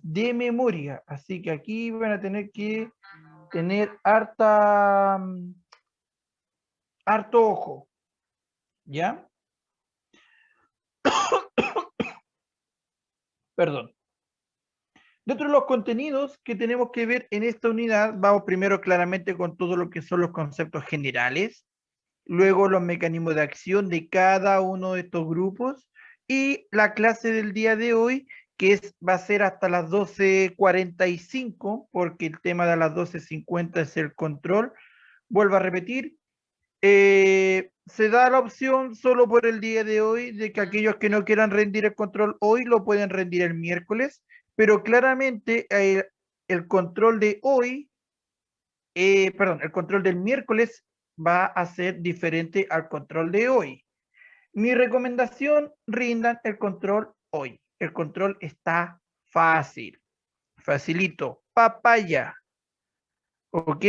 de memoria, así que aquí van a tener que tener harto ojo, ¿ya? Perdón. Dentro de los contenidos que tenemos que ver en esta unidad, vamos primero claramente con todo lo que son los conceptos generales, luego los mecanismos de acción de cada uno de estos grupos y la clase del día de hoy, que va a ser hasta las 12:45, porque el tema de las 12:50 es el control. Vuelvo a repetir, se da la opción solo por el día de hoy de que aquellos que no quieran rendir el control hoy lo pueden rendir el miércoles, pero claramente el control de hoy, perdón, el control del miércoles va a ser diferente al control de hoy. Mi recomendación, rindan el control hoy. El control está fácil, facilito, papaya, ¿ok?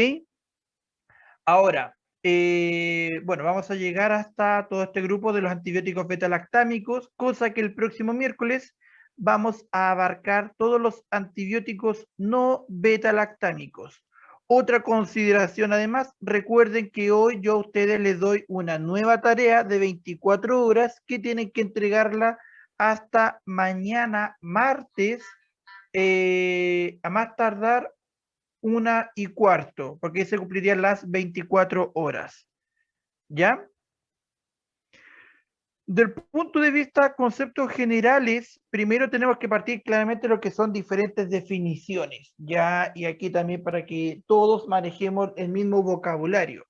Ahora, bueno, vamos a llegar hasta todo este grupo de los antibióticos beta-lactámicos, cosa que el próximo miércoles vamos a abarcar todos los antibióticos no beta-lactámicos. Otra consideración además, recuerden que hoy yo a ustedes les doy una nueva tarea de 24 horas que tienen que entregarla hasta mañana martes, a más tardar 1:15, porque se cumplirían las 24 horas. ¿Ya? Del punto de vista conceptos generales, primero tenemos que partir claramente de lo que son diferentes definiciones, ¿ya? Y aquí también para que todos manejemos el mismo vocabulario.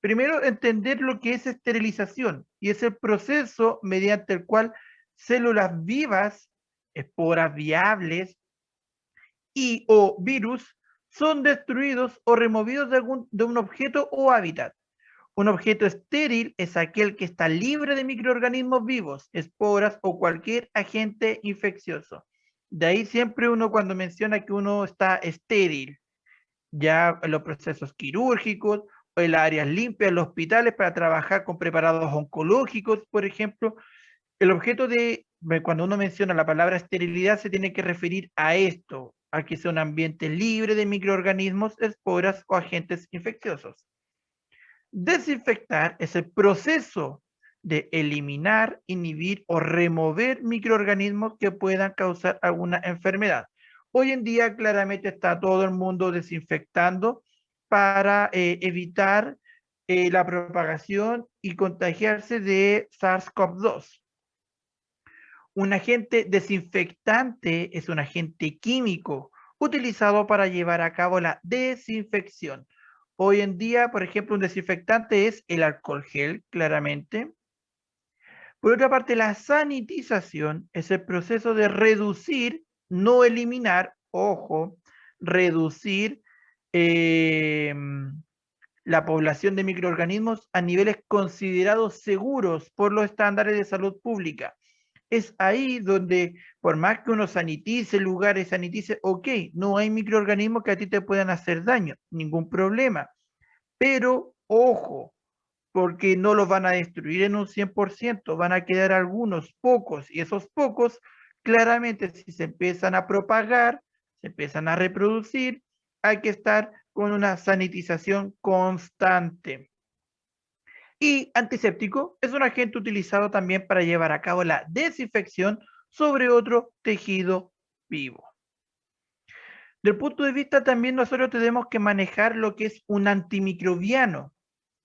Primero, entender lo que es esterilización, y es el proceso mediante el cual células vivas, esporas viables y o virus son destruidos o removidos de un objeto o hábitat. Un objeto estéril es aquel que está libre de microorganismos vivos, esporas o cualquier agente infeccioso. De ahí siempre uno cuando menciona que uno está estéril, ya en los procesos quirúrgicos o en las áreas limpias, en los hospitales para trabajar con preparados oncológicos, por ejemplo, el objeto cuando uno menciona la palabra esterilidad, se tiene que referir a esto, a que sea un ambiente libre de microorganismos, esporas o agentes infecciosos. Desinfectar es el proceso de eliminar, inhibir o remover microorganismos que puedan causar alguna enfermedad. Hoy en día claramente está todo el mundo desinfectando para evitar la propagación y contagiarse de SARS-CoV-2. Un agente desinfectante es un agente químico utilizado para llevar a cabo la desinfección. Hoy en día, por ejemplo, un desinfectante es el alcohol gel, claramente. Por otra parte, la sanitización es el proceso de reducir, no eliminar, ojo, reducir la población de microorganismos a niveles considerados seguros por los estándares de salud pública. Es ahí donde, por más que uno sanitice lugares, sanitice, ok, no hay microorganismos que a ti te puedan hacer daño, ningún problema. Pero, ojo, porque no los van a destruir en un 100%, van a quedar algunos, pocos, y esos pocos, claramente, si se empiezan a propagar, se empiezan a reproducir, hay que estar con una sanitización constante. Y antiséptico es un agente utilizado también para llevar a cabo la desinfección sobre otro tejido vivo. Del punto de vista también nosotros tenemos que manejar lo que es un antimicrobiano,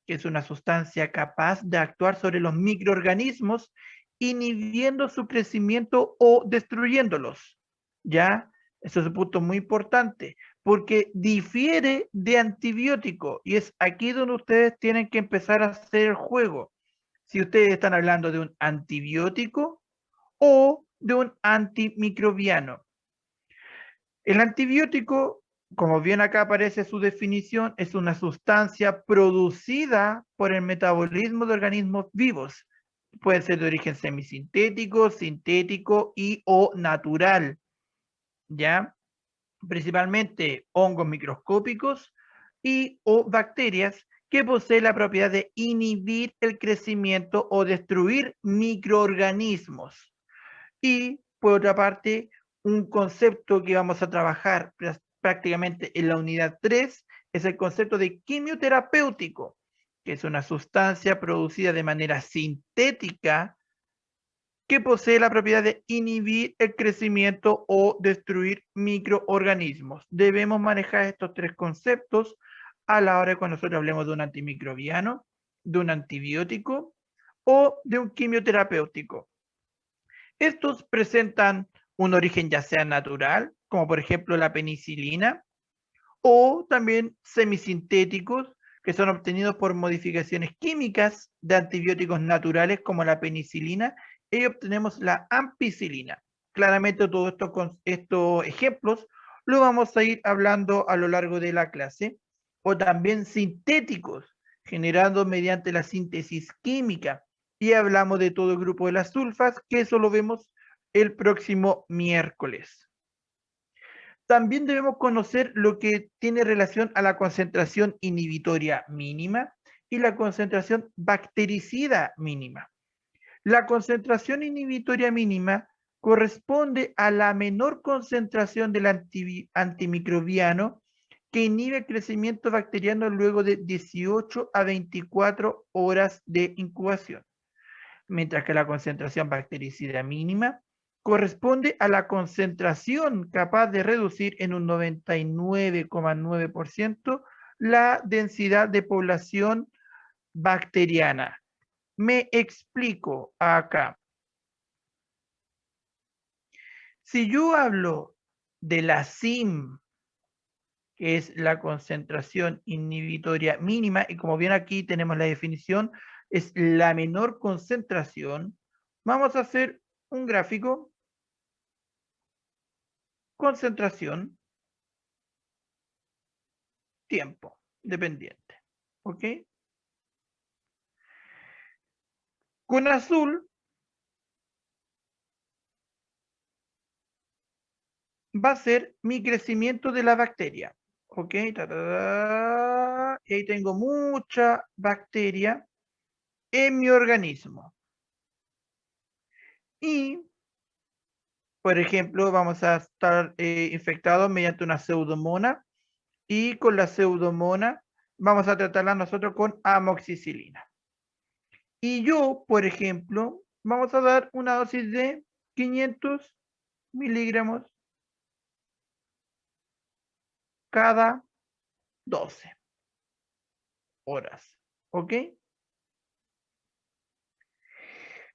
que es una sustancia capaz de actuar sobre los microorganismos, inhibiendo su crecimiento o destruyéndolos. ¿Ya? Eso es un punto muy importante, porque difiere de antibiótico, y es aquí donde ustedes tienen que empezar a hacer el juego. Si ustedes están hablando de un antibiótico o de un antimicrobiano. El antibiótico, como bien acá aparece su definición, es una sustancia producida por el metabolismo de organismos vivos. Puede ser de origen semisintético, sintético y o natural, ¿ya? Principalmente hongos microscópicos y o bacterias que poseen la propiedad de inhibir el crecimiento o destruir microorganismos. Y por otra parte, un concepto que vamos a trabajar prácticamente en la unidad 3 es el concepto de quimioterapéutico, que es una sustancia producida de manera sintética que posee la propiedad de inhibir el crecimiento o destruir microorganismos. Debemos manejar estos tres conceptos a la hora de cuando nosotros hablemos de un antimicrobiano, de un antibiótico o de un quimioterapéutico. Estos presentan un origen ya sea natural, como por ejemplo la penicilina, o también semisintéticos, que son obtenidos por modificaciones químicas de antibióticos naturales como la penicilina, y obtenemos la ampicilina. Claramente todos estos ejemplos lo vamos a ir hablando a lo largo de la clase, o también sintéticos, generados mediante la síntesis química, y hablamos de todo el grupo de las sulfas, que eso lo vemos el próximo miércoles. También debemos conocer lo que tiene relación a la concentración inhibitoria mínima y la concentración bactericida mínima. La concentración inhibitoria mínima corresponde a la menor concentración del antimicrobiano que inhibe el crecimiento bacteriano luego de 18 a 24 horas de incubación, mientras que la concentración bactericida mínima corresponde a la concentración capaz de reducir en un 99,9% la densidad de población bacteriana. Me explico acá. Si yo hablo de la CIM, que es la concentración inhibitoria mínima, y como bien aquí tenemos la definición, es la menor concentración, vamos a hacer un gráfico. Concentración, tiempo, dependiente. ¿Ok? Con azul va a ser mi crecimiento de la bacteria. ¿Ok? Y ahí tengo mucha bacteria en mi organismo. Y, por ejemplo, vamos a estar infectados mediante una pseudomona. Y con la pseudomona vamos a tratarla nosotros con amoxicilina. Y yo, por ejemplo, vamos a dar una dosis de 500 miligramos cada 12 horas. ¿Ok?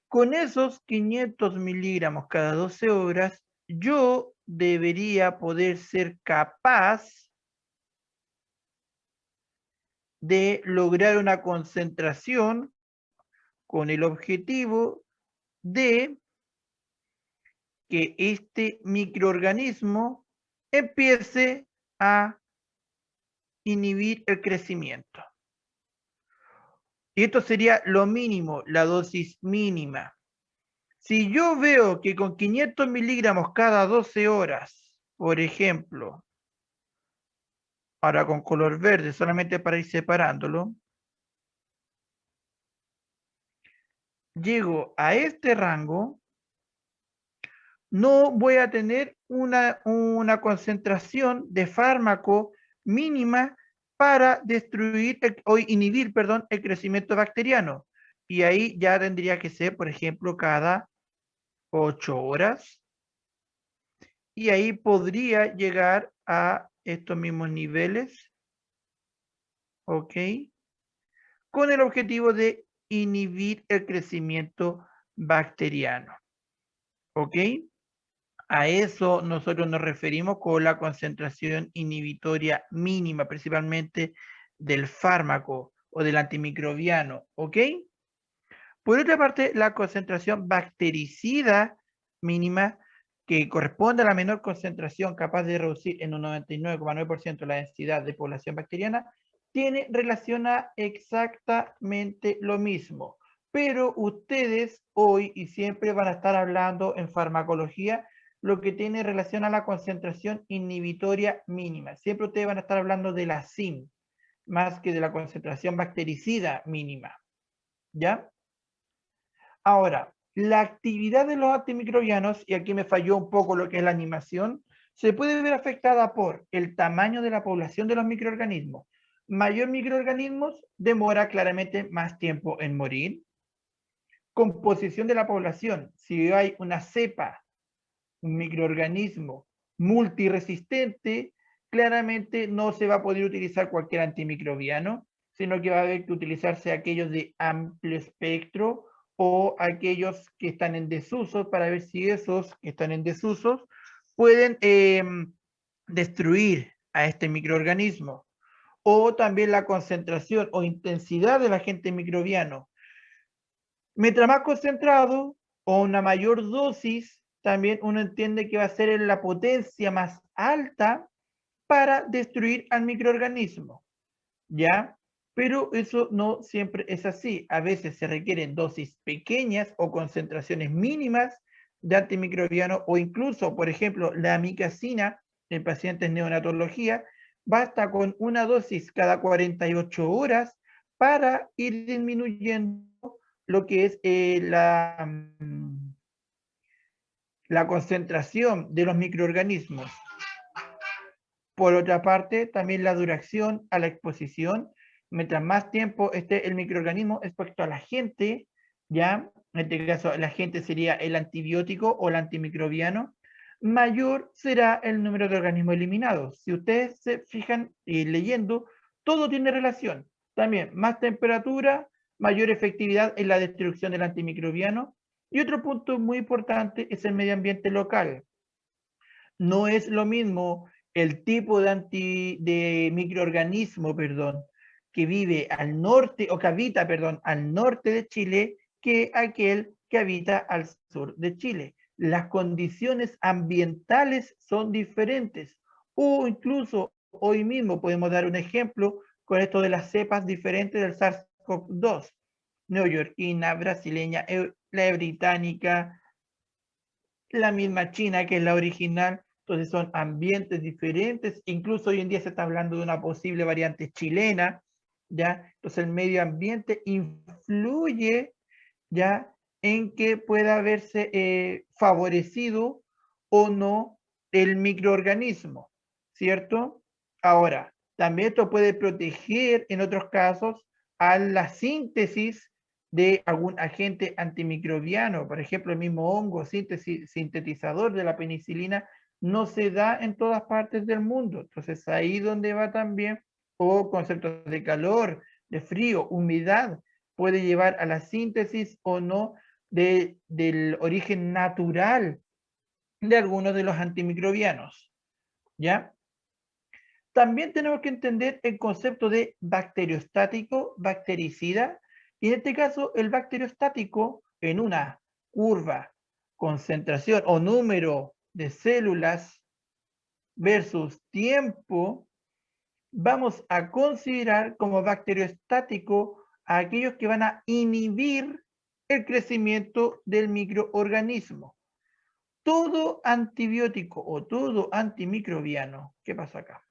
Con esos 500 miligramos cada 12 horas, yo debería poder ser capaz de lograr una concentración con el objetivo de que este microorganismo empiece a inhibir el crecimiento. Y esto sería lo mínimo, la dosis mínima. Si yo veo que con 500 miligramos cada 12 horas, por ejemplo, ahora con color verde, solamente para ir separándolo, llego a este rango, no voy a tener una concentración de fármaco mínima para destruir o inhibir, perdón, el crecimiento bacteriano. Y ahí ya tendría que ser, por ejemplo, cada 8 horas. Y ahí podría llegar a estos mismos niveles, ¿ok? Con el objetivo de inhibir el crecimiento bacteriano, ¿ok? A eso nosotros nos referimos con la concentración inhibitoria mínima, principalmente del fármaco o del antimicrobiano, ¿ok? Por otra parte, la concentración bactericida mínima, que corresponde a la menor concentración capaz de reducir en un 99,9% la densidad de población bacteriana, tiene relación a exactamente lo mismo. Pero ustedes hoy y siempre van a estar hablando en farmacología lo que tiene relación a la concentración inhibitoria mínima. Siempre ustedes van a estar hablando de la CIM, más que de la concentración bactericida mínima. ¿Ya? Ahora, La actividad de los antimicrobianos, y aquí me falló un poco lo que es la animación, se puede ver afectada por el tamaño de la población de los microorganismos. Mayor microorganismos demora claramente más tiempo en morir. Composición de la población. Si hay una cepa, un microorganismo multiresistente, claramente no se va a poder utilizar cualquier antimicrobiano, sino que va a haber que utilizarse aquellos de amplio espectro o aquellos que están en desuso para ver si esos que están en desuso pueden destruir a este microorganismo. O también la concentración o intensidad del agente microbiano. Mientras más concentrado o una mayor dosis, también uno entiende que va a ser en la potencia más alta para destruir al microorganismo, ¿ya? Pero eso no siempre es así. A veces se requieren dosis pequeñas o concentraciones mínimas de antimicrobiano o incluso, por ejemplo, la amicacina en pacientes neonatología, basta con una dosis cada 48 horas para ir disminuyendo lo que es la concentración de los microorganismos. Por otra parte, también la duración a la exposición, mientras más tiempo esté el microorganismo expuesto a la gente, ya, en este caso la gente sería el antibiótico o el antimicrobiano, mayor será el número de organismos eliminados. Si ustedes se fijan leyendo, todo tiene relación. También más temperatura, mayor efectividad en la destrucción del antimicrobiano. Y otro punto muy importante es el medio ambiente local. No es lo mismo el tipo de microorganismo, perdón, que vive al norte o que habita, perdón, al norte de Chile que aquel que habita al sur de Chile. Las condiciones ambientales son diferentes o incluso hoy mismo podemos dar un ejemplo con esto de las cepas diferentes del SARS-CoV-2, neoyorquina, brasileña, la británica, la misma China que es la original, entonces son ambientes diferentes, incluso hoy en día se está hablando de una posible variante chilena, ¿ya? Entonces el medio ambiente influye, ¿ya? En que pueda verse favorecido o no el microorganismo, ¿cierto? Ahora, también esto puede proteger en otros casos a la síntesis de algún agente antimicrobiano, por ejemplo, el mismo hongo sintetizador de la penicilina no se da en todas partes del mundo. Entonces ahí donde va también, o conceptos de calor, de frío, humedad, puede llevar a la síntesis o no del origen natural de algunos de los antimicrobianos. ¿Ya? También tenemos que entender el concepto de bacteriostático, bactericida, y en este caso el bacteriostático en una curva, concentración o número de células versus tiempo, vamos a considerar como bacteriostático a aquellos que van a inhibir el crecimiento del microorganismo. Todo antibiótico o todo antimicrobiano, ¿qué pasa acá?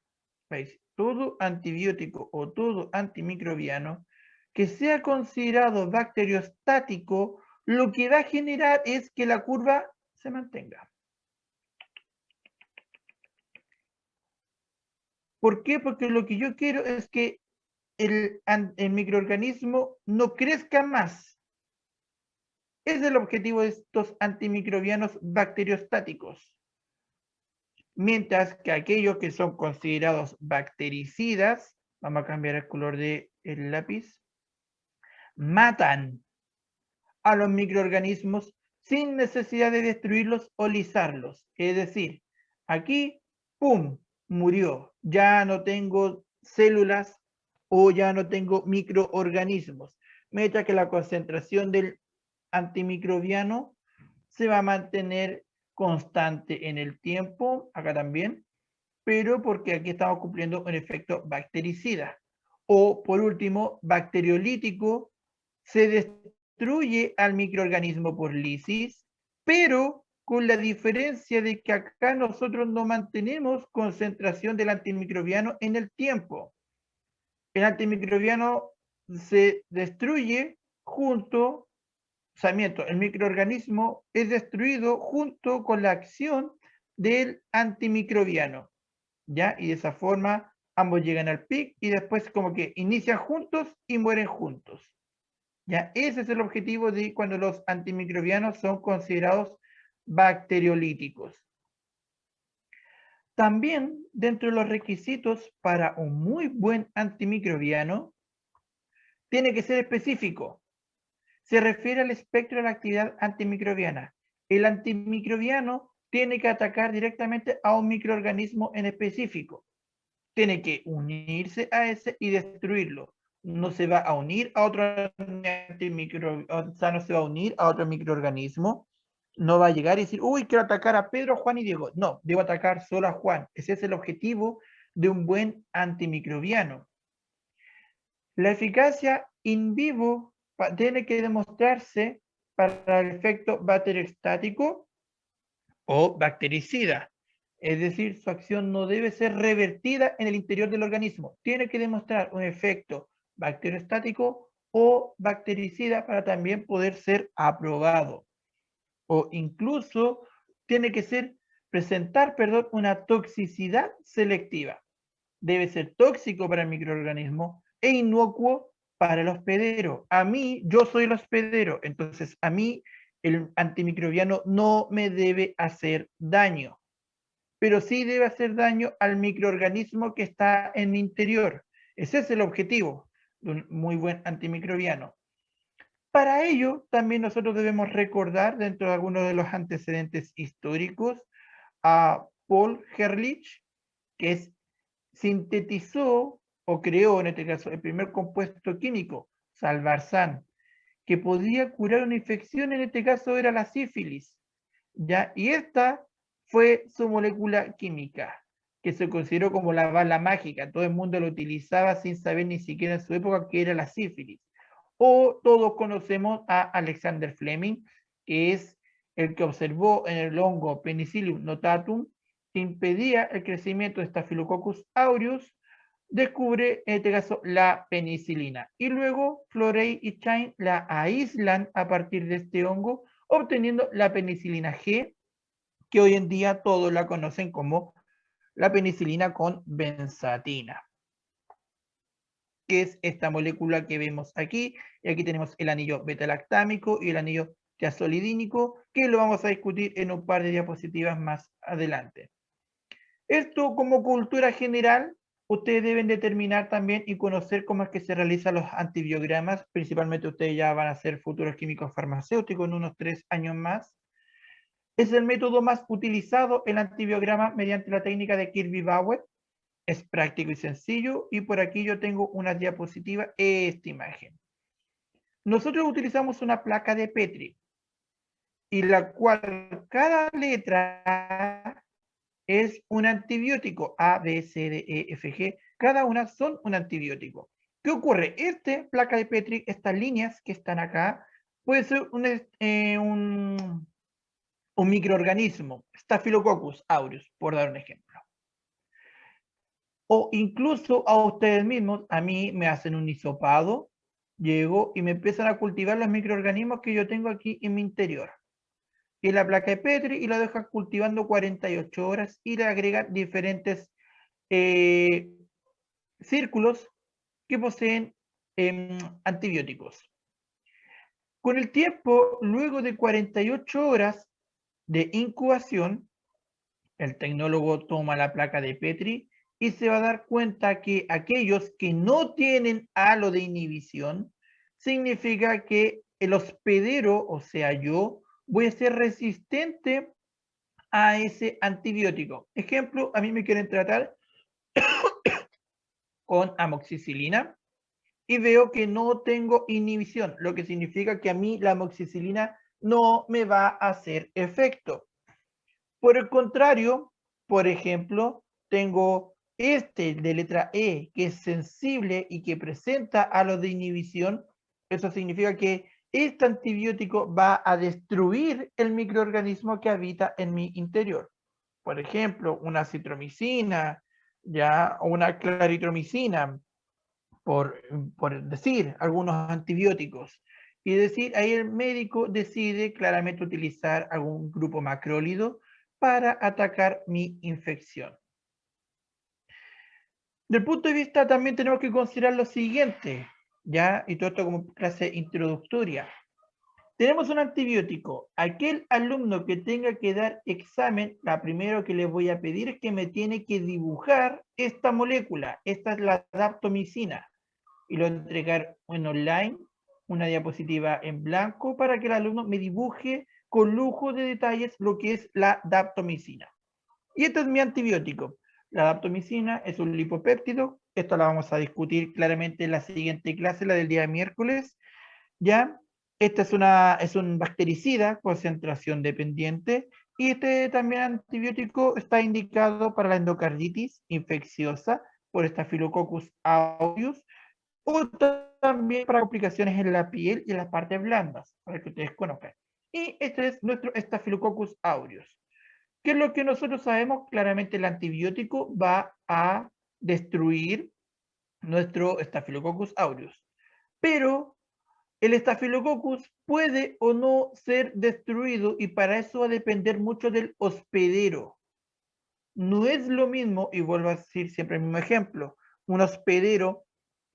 ¿Veis? Todo antibiótico o todo antimicrobiano que sea considerado bacteriostático, lo que va a generar es que la curva se mantenga. ¿Por qué? Porque lo que yo quiero es que el microorganismo no crezca más. Es el objetivo de estos antimicrobianos bacteriostáticos. Mientras que aquellos que son considerados bactericidas, vamos a cambiar el color del lápiz, matan a los microorganismos sin necesidad de destruirlos o lisarlos. Es decir, aquí, ¡pum!, murió. Ya no tengo células o ya no tengo microorganismos. Mientras que la concentración del antimicrobiano se va a mantener constante en el tiempo, acá también, pero porque aquí estamos cumpliendo un efecto bactericida. O por último, bacteriolítico, se destruye al microorganismo por lisis, pero con la diferencia de que acá nosotros no mantenemos concentración del antimicrobiano en el tiempo. El antimicrobiano se destruye junto el microorganismo es destruido junto con la acción del antimicrobiano, ¿ya? Y de esa forma ambos llegan al pic y después como que inician juntos y mueren juntos, ¿ya? Ese es el objetivo de cuando los antimicrobianos son considerados bacteriolíticos. También dentro de los requisitos para un muy buen antimicrobiano, tiene que ser específico. Se refiere al espectro de la actividad antimicrobiana. El antimicrobiano tiene que atacar directamente a un microorganismo en específico. Tiene que unirse a ese y destruirlo. No se va a unir a otro o sea, no se va a unir a otro microorganismo. No va a llegar y decir, uy, quiero atacar a Pedro, Juan y Diego. No, debo atacar solo a Juan. Ese es el objetivo de un buen antimicrobiano. La eficacia in vivo tiene que demostrarse para el efecto bacteriostático o bactericida. Es decir, su acción no debe ser revertida en el interior del organismo. Tiene que demostrar un efecto bacteriostático o bactericida para también poder ser aprobado. O incluso tiene que presentar una toxicidad selectiva. Debe ser tóxico para el microorganismo e inocuo para el hospedero. Yo soy el hospedero, entonces a mí el antimicrobiano no me debe hacer daño, pero sí debe hacer daño al microorganismo que está en mi interior. Ese es el objetivo de un muy buen antimicrobiano. Para ello, también nosotros debemos recordar, dentro de algunos de los antecedentes históricos, a Paul Ehrlich, que sintetizó o creó, en este caso, el primer compuesto químico, Salvarsan, que podía curar una infección, en este caso era la sífilis, ¿ya? Y esta fue su molécula química, que se consideró como la bala mágica. Todo el mundo lo utilizaba sin saber ni siquiera en su época qué era la sífilis. O todos conocemos a Alexander Fleming, que es el que observó en el hongo Penicillium notatum, que impedía el crecimiento de Staphylococcus aureus, descubre en este caso la penicilina. Y luego Florey y Chain la aíslan a partir de este hongo, obteniendo la penicilina G, que hoy en día todos la conocen como la penicilina con benzatina, que es esta molécula que vemos aquí. Y aquí tenemos el anillo beta-lactámico y el anillo tiazolidínico, que lo vamos a discutir en un par de diapositivas más adelante. Esto como cultura general, ustedes deben determinar también y conocer cómo es que se realizan los antibiogramas. Principalmente ustedes ya van a ser futuros químicos farmacéuticos en unos 3 años más. Es el método más utilizado, el antibiograma, mediante la técnica de Kirby-Bauer. Es práctico y sencillo, y por aquí yo tengo una diapositiva, esta imagen. Nosotros utilizamos una placa de Petri, y la cual cada letra es un antibiótico, A, B, C, D, E, F, G, cada una son un antibiótico. ¿Qué ocurre? Esta placa de Petri, estas líneas que están acá, puede ser un microorganismo, Staphylococcus aureus, por dar un ejemplo. O incluso a ustedes mismos, a mí me hacen un hisopado, llego y me empiezan a cultivar los microorganismos que yo tengo aquí en mi interior. Y la placa de Petri y la dejan cultivando 48 horas y le agregan diferentes círculos que poseen antibióticos. Con el tiempo, luego de 48 horas de incubación, el tecnólogo toma la placa de Petri y se va a dar cuenta que aquellos que no tienen halo de inhibición, significa que el hospedero, o sea yo, voy a ser resistente a ese antibiótico. Ejemplo, a mí me quieren tratar con amoxicilina y veo que no tengo inhibición, lo que significa que a mí la amoxicilina no me va a hacer efecto. Por el contrario, por ejemplo, tengo este de letra E, que es sensible y que presenta halos de inhibición. Eso significa que este antibiótico va a destruir el microorganismo que habita en mi interior. Por ejemplo, una citromicina, ya, o una claritromicina, por decir algunos antibióticos. Y decir, ahí el médico decide claramente utilizar algún grupo macrólido para atacar mi infección. Del punto de vista también tenemos que considerar lo siguiente, ¿ya? Y todo esto como clase introductoria. Tenemos un antibiótico. Aquel alumno que tenga que dar examen, la primero que le voy a pedir es que me tiene que dibujar esta molécula. Esta es la daptomicina. Y lo voy a entregar en online, una diapositiva en blanco, para que el alumno me dibuje con lujo de detalles lo que es la daptomicina. Y este es mi antibiótico. La daptomicina es un lipopéptido. Esto la vamos a discutir claramente en la siguiente clase, la del día miércoles. ¿Ya? Esta es un bactericida, concentración dependiente, y este también antibiótico está indicado para la endocarditis infecciosa por Staphylococcus aureus, o también para complicaciones en la piel y en las partes blandas, para que ustedes conozcan. Y este es nuestro Staphylococcus aureus. ¿Qué es lo que nosotros sabemos? Claramente el antibiótico va a destruir nuestro Staphylococcus aureus. Pero el estafilococcus puede o no ser destruido y para eso va a depender mucho del hospedero. No es lo mismo, y vuelvo a decir siempre el mismo ejemplo, un hospedero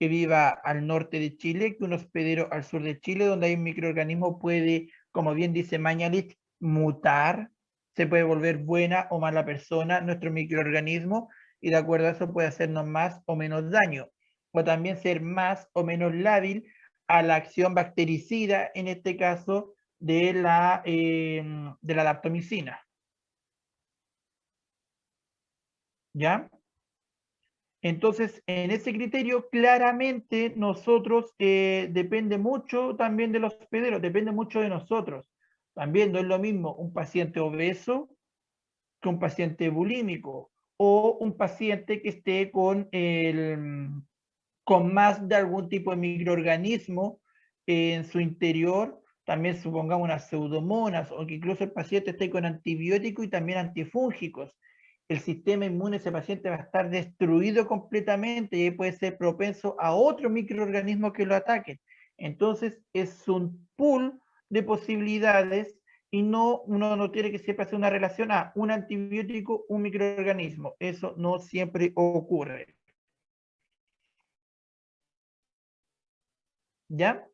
que viva al norte de Chile que un hospedero al sur de Chile, donde hay un microorganismo puede, como bien dice Mañalich, mutar, se puede volver buena o mala persona nuestro microorganismo y de acuerdo a eso puede hacernos más o menos daño, o también ser más o menos lábil a la acción bactericida, en este caso de la daptomicina. ¿Ya? Entonces, en ese criterio, claramente nosotros depende mucho también de los hospederos, depende mucho de nosotros. También no es lo mismo un paciente obeso que un paciente bulímico o un paciente que esté con más de algún tipo de microorganismo en su interior, también supongamos unas pseudomonas, o que incluso el paciente esté con antibióticos y también antifúngicos. El sistema inmune de ese paciente va a estar destruido completamente y puede ser propenso a otro microorganismo que lo ataquen. Entonces es un pool de posibilidades y uno no tiene que siempre hacer una relación a un antibiótico, un microorganismo. Eso no siempre ocurre. ¿Ya?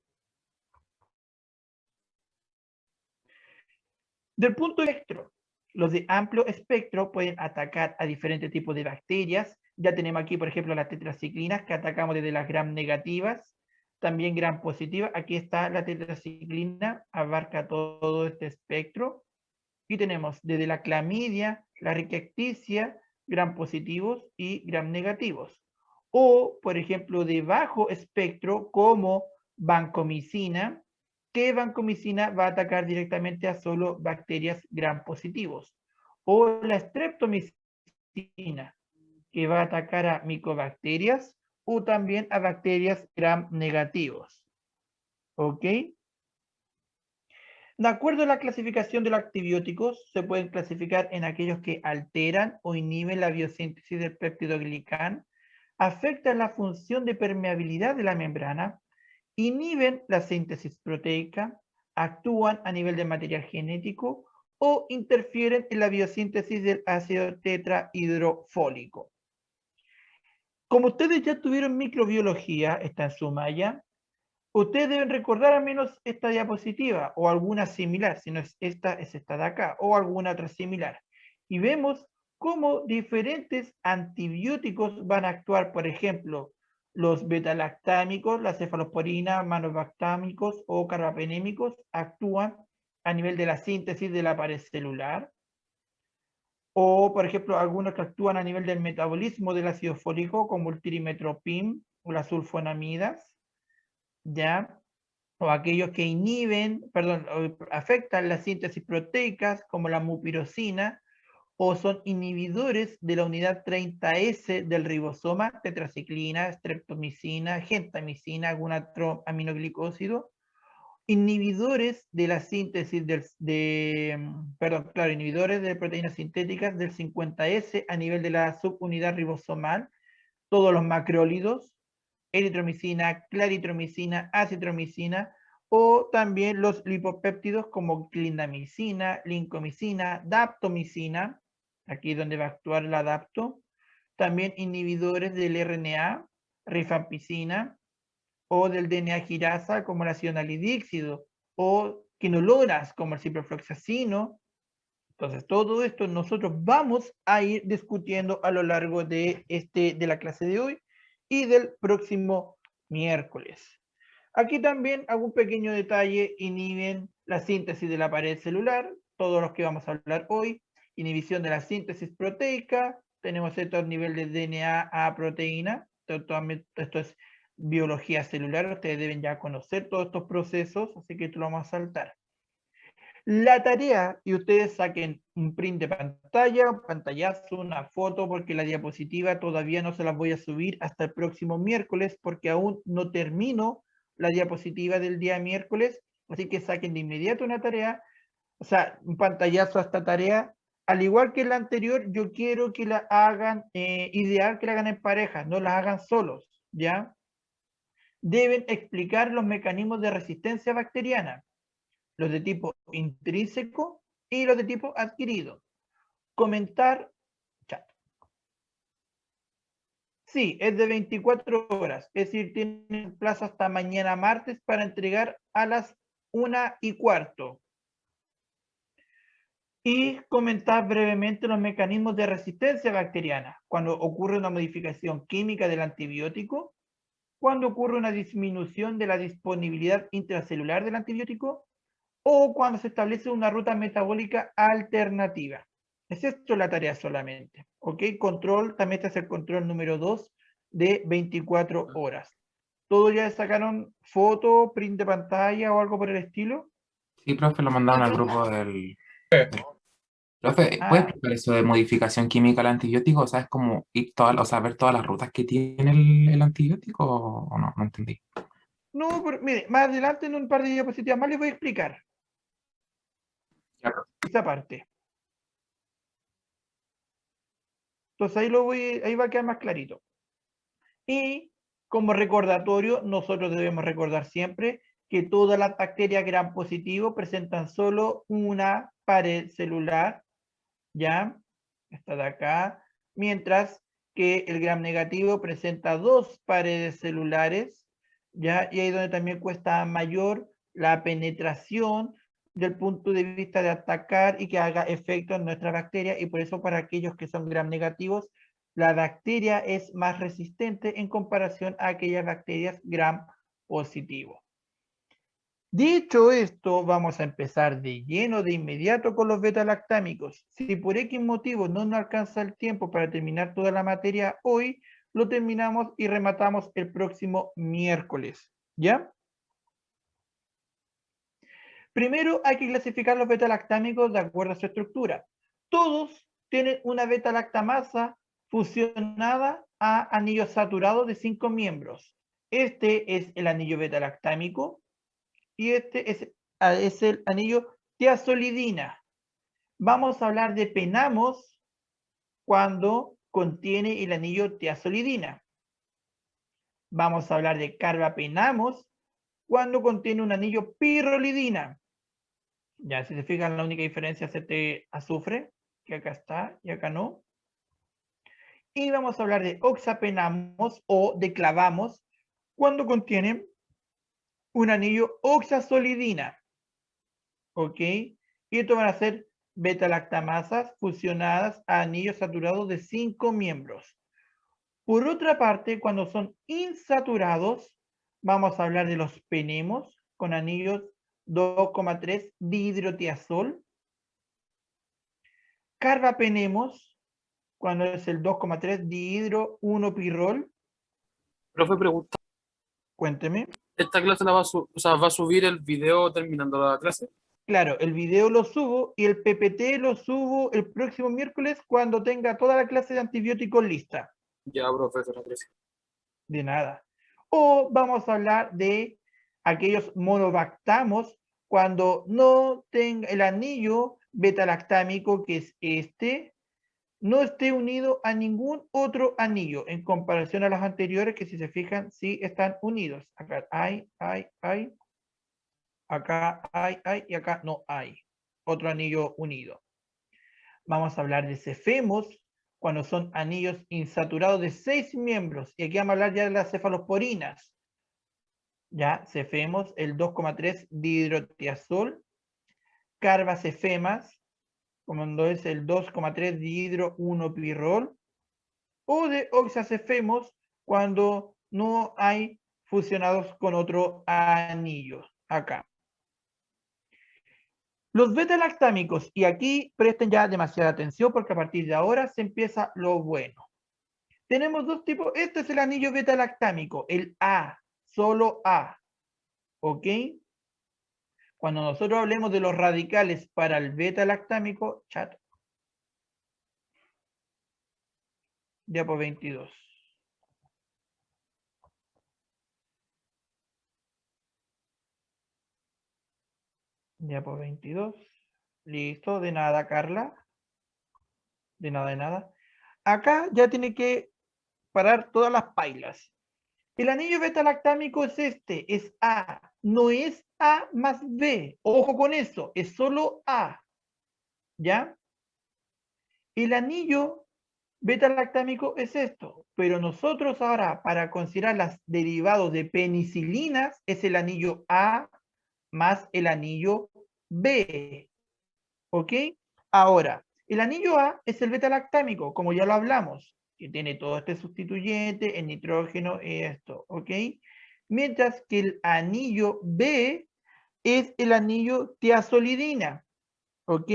Del punto de espectro, los de amplio espectro pueden atacar a diferentes tipos de bacterias. Ya tenemos aquí, por ejemplo, las tetraciclinas que atacamos desde las gram negativas, también gram positivas. Aquí está la tetraciclina, abarca todo este espectro. Y tenemos desde la clamidia, la rickettsia, gram positivos y gram negativos. O, por ejemplo, de bajo espectro como vancomicina, que vancomicina va a atacar directamente a solo bacterias gram positivos. O la streptomicina, que va a atacar a micobacterias o también a bacterias gram negativos. ¿Ok? De acuerdo a la clasificación de los antibióticos, se pueden clasificar en aquellos que alteran o inhiben la biosíntesis del peptidoglicán, afectan la función de permeabilidad de la membrana, inhiben la síntesis proteica, actúan a nivel de material genético o interfieren en la biosíntesis del ácido tetrahidrofólico. Como ustedes ya tuvieron microbiología, está en su malla, ustedes deben recordar al menos esta diapositiva o alguna similar, si no es esta de acá, o alguna otra similar. Y vemos cómo diferentes antibióticos van a actuar, por ejemplo, los betalactámicos, la cefalosporina, manobactámicos o carbapenémicos actúan a nivel de la síntesis de la pared celular. O, por ejemplo, algunos que actúan a nivel del metabolismo del ácido fólico, como el tirimetoprim o las sulfonamidas, ¿ya? O aquellos que afectan las síntesis proteicas, como la mupirocina, o son inhibidores de la unidad 30S del ribosoma, tetraciclina, streptomicina, gentamicina, algún otro aminoglicósido, inhibidores de la síntesis inhibidores de proteínas sintéticas del 50S a nivel de la subunidad ribosomal, todos los macrólidos, eritromicina, claritromicina, acitromicina, o también los lipopéptidos como clindamicina, lincomicina, daptomicina, aquí es donde va a actuar la dapto, también inhibidores del RNA, rifampicina, o del DNA girasa como el ácido nalidíxido, o quinolonas como el ciprofloxacino. Entonces, todo esto nosotros vamos a ir discutiendo a lo largo de la clase de hoy y del próximo miércoles. Aquí también hago un pequeño detalle: inhiben la síntesis de la pared celular, todos los que vamos a hablar hoy, inhibición de la síntesis proteica, tenemos esto a nivel de DNA a proteína, esto es biología celular, ustedes deben ya conocer todos estos procesos, así que esto lo vamos a saltar. La tarea, y ustedes saquen un print de pantalla, un pantallazo, una foto, porque la diapositiva todavía no se las voy a subir hasta el próximo miércoles, porque aún no termino la diapositiva del día miércoles, así que saquen de inmediato una tarea, o sea, un pantallazo a esta tarea. Al igual que la anterior, yo quiero que la hagan, ideal que la hagan en pareja, no la hagan solos, ¿ya? Deben explicar los mecanismos de resistencia bacteriana, los de tipo intrínseco y los de tipo adquirido. Comentar chat. Sí, es de 24 horas, es decir, tienen plazo hasta mañana martes para entregar a las 1:15. Y comentar brevemente los mecanismos de resistencia bacteriana, cuando ocurre una modificación química del antibiótico, cuando ocurre una disminución de la disponibilidad intracelular del antibiótico, o cuando se establece una ruta metabólica alternativa. Es esto la tarea solamente. ¿Ok? Control, también este es el control número 2 de 24 horas. ¿Todos ya sacaron foto, print de pantalla o algo por el estilo? Sí, profe, lo mandaron al grupo Profe, ¿puede Ah, explicar eso de modificación química del antibiótico? O sea, es como ir o sea, ver todas las rutas que tiene el antibiótico o no, no entendí. no, pero mire, más adelante en un par de diapositivas más les voy a explicar Ya, profe. esa parte. Entonces ahí va a quedar más clarito. Y como recordatorio, nosotros debemos recordar siempre que todas las bacterias gram positivo presentan solo una pared celular, ¿ya? Esta de acá, mientras que el gram negativo presenta dos paredes celulares, ¿ya? Y ahí es donde también cuesta mayor la penetración del punto de vista de atacar y que haga efecto en nuestra bacteria, y por eso para aquellos que son gram negativos, la bacteria es más resistente en comparación a aquellas bacterias gram positivo. Dicho esto, vamos a empezar de lleno de inmediato con los beta-lactámicos. Si por X motivo no nos alcanza el tiempo para terminar toda la materia hoy, lo terminamos y rematamos el próximo miércoles. ¿Ya? Primero hay que clasificar los beta-lactámicos de acuerdo a su estructura. Todos tienen una beta-lactamasa fusionada a anillos saturados de 5 miembros. Este es el anillo beta-lactámico y este es el anillo tiazolidina. Vamos a hablar de penamos cuando contiene el anillo tiazolidina. Vamos a hablar de carbapenamos cuando contiene un anillo pirrolidina. Ya, si se fijan, la única diferencia es este azufre, que acá está y acá no. Y vamos a hablar de oxapenamos o de clavamos cuando contiene un anillo oxazolidina. ¿Ok? Y esto van a ser beta-lactamasas fusionadas a anillos saturados de 5 miembros. Por otra parte, cuando son insaturados, vamos a hablar de los penemos con anillos 2,3 dihidrotiazol. Carbapenemos, cuando es el 2,3 dihidro 1-pirrol. Profe, pregunta, Cuénteme. ¿esta clase o sea, va a subir el video terminando la clase? Claro, el video lo subo y el PPT lo subo el próximo miércoles cuando tenga toda la clase de antibióticos lista. Ya, profesor, gracias. De nada. O vamos a hablar de aquellos monobactamos cuando no tenga el anillo beta-lactámico, que es este, no esté unido a ningún otro anillo en comparación a los anteriores, que si se fijan, sí están unidos. Acá hay. Acá hay y acá no hay. Otro anillo unido. Vamos a hablar de cefemos, cuando son anillos insaturados de 6 miembros. Y aquí vamos a hablar ya de las cefalosporinas. Ya, cefemos, el 2,3 dihidrotiazol. Carbacefemas, cuando es el 2,3 dihidro 1-pirrol. O de oxacefemos, cuando no hay fusionados con otro anillo. Acá. Los beta-lactámicos, y aquí presten ya demasiada atención porque a partir de ahora se empieza lo bueno. Tenemos dos tipos, este es el anillo beta-lactámico, el A, solo A, ¿ok? Cuando nosotros hablemos de los radicales para el beta-lactámico, chat. Diapo 22. Diapo 22. Listo, de nada, Carla. De nada, de nada. Acá ya tiene que parar todas las pailas. El anillo beta-lactámico es este, es A, no es A más B. Ojo con eso, es solo A. ¿Ya? El anillo beta-lactámico es esto, pero nosotros ahora, para considerar los derivados de penicilinas, es el anillo A más el anillo B. ¿Ok? Ahora, el anillo A es el beta-lactámico, como ya lo hablamos, que tiene todo este sustituyente, el nitrógeno y esto, ¿ok? Mientras que el anillo B es el anillo tiazolidina, ¿ok?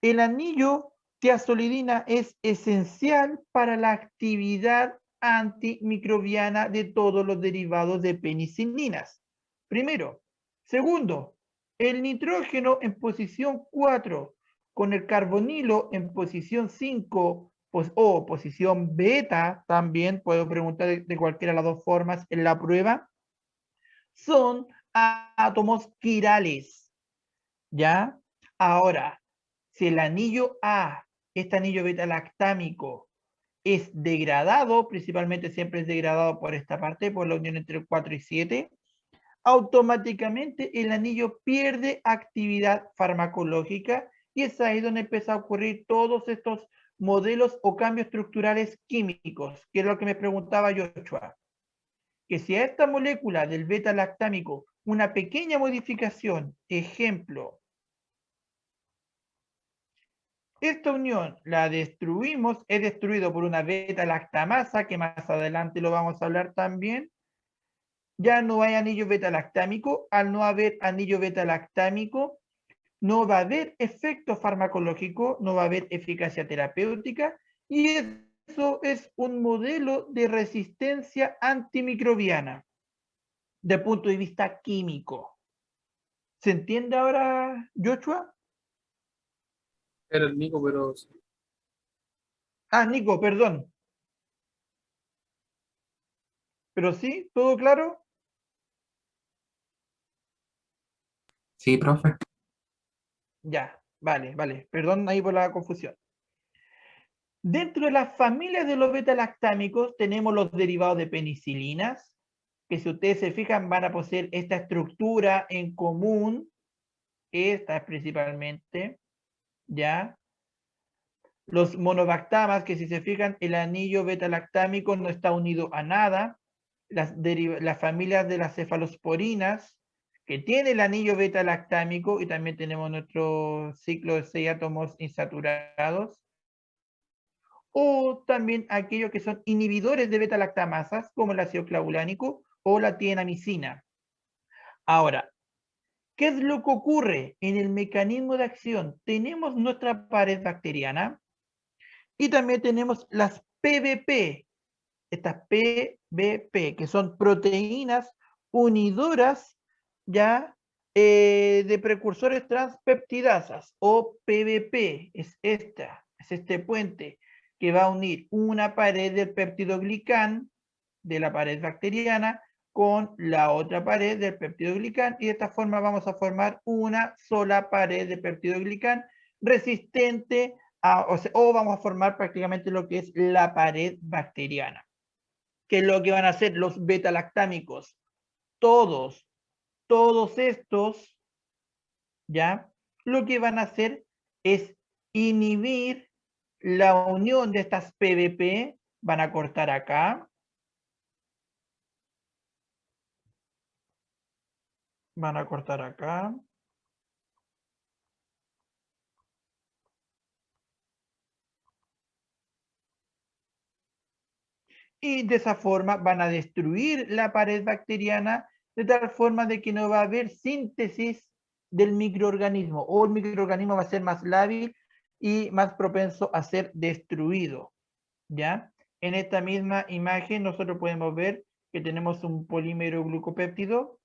El anillo tiazolidina es esencial para la actividad antimicrobiana de todos los derivados de penicilinas. Primero. Segundo, el nitrógeno en posición 4 con el carbonilo en posición 5 o posición beta, también puedo preguntar de cualquiera de las dos formas en la prueba, son átomos quirales. ¿Ya? Ahora, si el anillo A, este anillo beta-lactámico, es degradado, principalmente siempre es degradado por esta parte, por la unión entre el 4 y 7, automáticamente el anillo pierde actividad farmacológica y es ahí donde empieza a ocurrir todos estos modelos o cambios estructurales químicos, que es lo que me preguntaba Joshua. Que si a esta molécula del beta-lactámico una pequeña modificación, ejemplo, esta unión la destruimos, es destruido por una beta-lactamasa, que más adelante lo vamos a hablar también. Ya no hay anillo beta-lactámico. Al no haber anillo beta-lactámico, no va a haber efecto farmacológico, no va a haber eficacia terapéutica, y eso es un modelo de resistencia antimicrobiana, de punto de vista químico. ¿Se entiende ahora, Joshua? Era el Nico, pero Ah, Nico, perdón. ¿Pero sí? ¿Todo claro? Sí, profe. Ya, vale, vale. Perdón ahí por la confusión. Dentro de las familias de los beta-lactámicos tenemos los derivados de penicilinas, que si ustedes se fijan van a poseer esta estructura en común, esta es principalmente, ¿ya? Los monobactamas, que si se fijan el anillo beta-lactámico no está unido a nada. Las familias de las cefalosporinas, que tiene el anillo beta-lactámico, y también tenemos nuestro ciclo de 6 átomos insaturados. O también aquellos que son inhibidores de beta-lactamasas, como el ácido clavulánico o la tienamicina. Ahora, ¿qué es lo que ocurre en el mecanismo de acción? Tenemos nuestra pared bacteriana y también tenemos las PBP, estas PBP, que son proteínas unidoras ya de precursores transpeptidasas, o PBP, es este puente que va a unir una pared del peptidoglicán de la pared bacteriana con la otra pared del peptidoglicán, y de esta forma vamos a formar una sola pared de peptidoglicán resistente o vamos a formar prácticamente lo que es la pared bacteriana. ¿Qué es lo que van a hacer los beta-lactámicos? Todos estos ¿ya? Lo que van a hacer es inhibir la unión de estas PVP, van a cortar acá, van a cortar acá, y de esa forma van a destruir la pared bacteriana de tal forma de que no va a haber síntesis del microorganismo, o el microorganismo va a ser más lábil y más propenso a ser destruido, ¿ya? En esta misma imagen nosotros podemos ver que tenemos un polímero glucopéptido,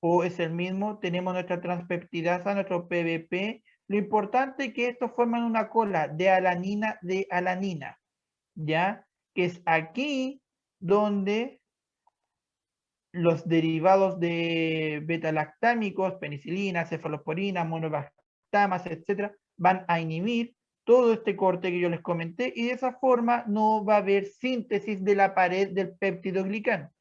o es el mismo, tenemos nuestra transpeptidasa, nuestro PVP. Lo importante es que estos forman una cola de alanina, ¿ya? Que es aquí donde los derivados de beta-lactámicos, penicilina, cefalosporina, monobactamas, etcétera, van a inhibir todo este corte que yo les comenté, y de esa forma no va a haber síntesis de la pared del péptidoglicán.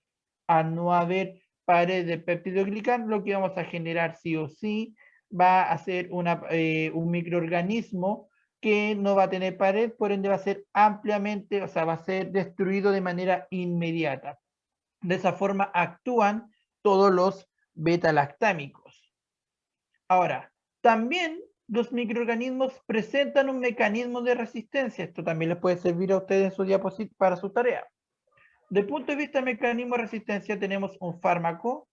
Al no haber pared de péptidoglicán, lo que vamos a generar sí o sí va a ser un microorganismo que no va a tener pared, por ende va a ser ampliamente, o sea, va a ser destruido de manera inmediata. De esa forma actúan todos los beta-lactámicos. Ahora, también los microorganismos presentan un mecanismo de resistencia. Esto también les puede servir a ustedes en su diapositiva para su tarea. Desde el punto de vista del mecanismo de resistencia, tenemos un fármaco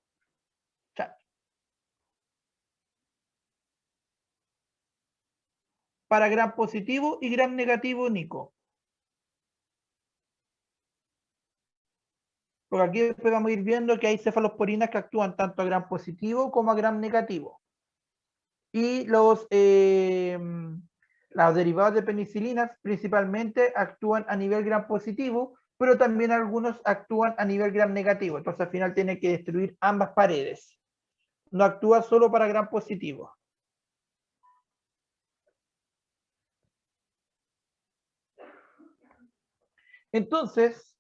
para gram positivo y gram negativo, Nico. Porque aquí después vamos a ir viendo que hay cefalosporinas que actúan tanto a gram positivo como a gram negativo. Y los derivados de penicilinas principalmente actúan a nivel gram positivo, pero también algunos actúan a nivel gram negativo. Entonces al final tiene que destruir ambas paredes. No actúa solo para gram positivo. Entonces,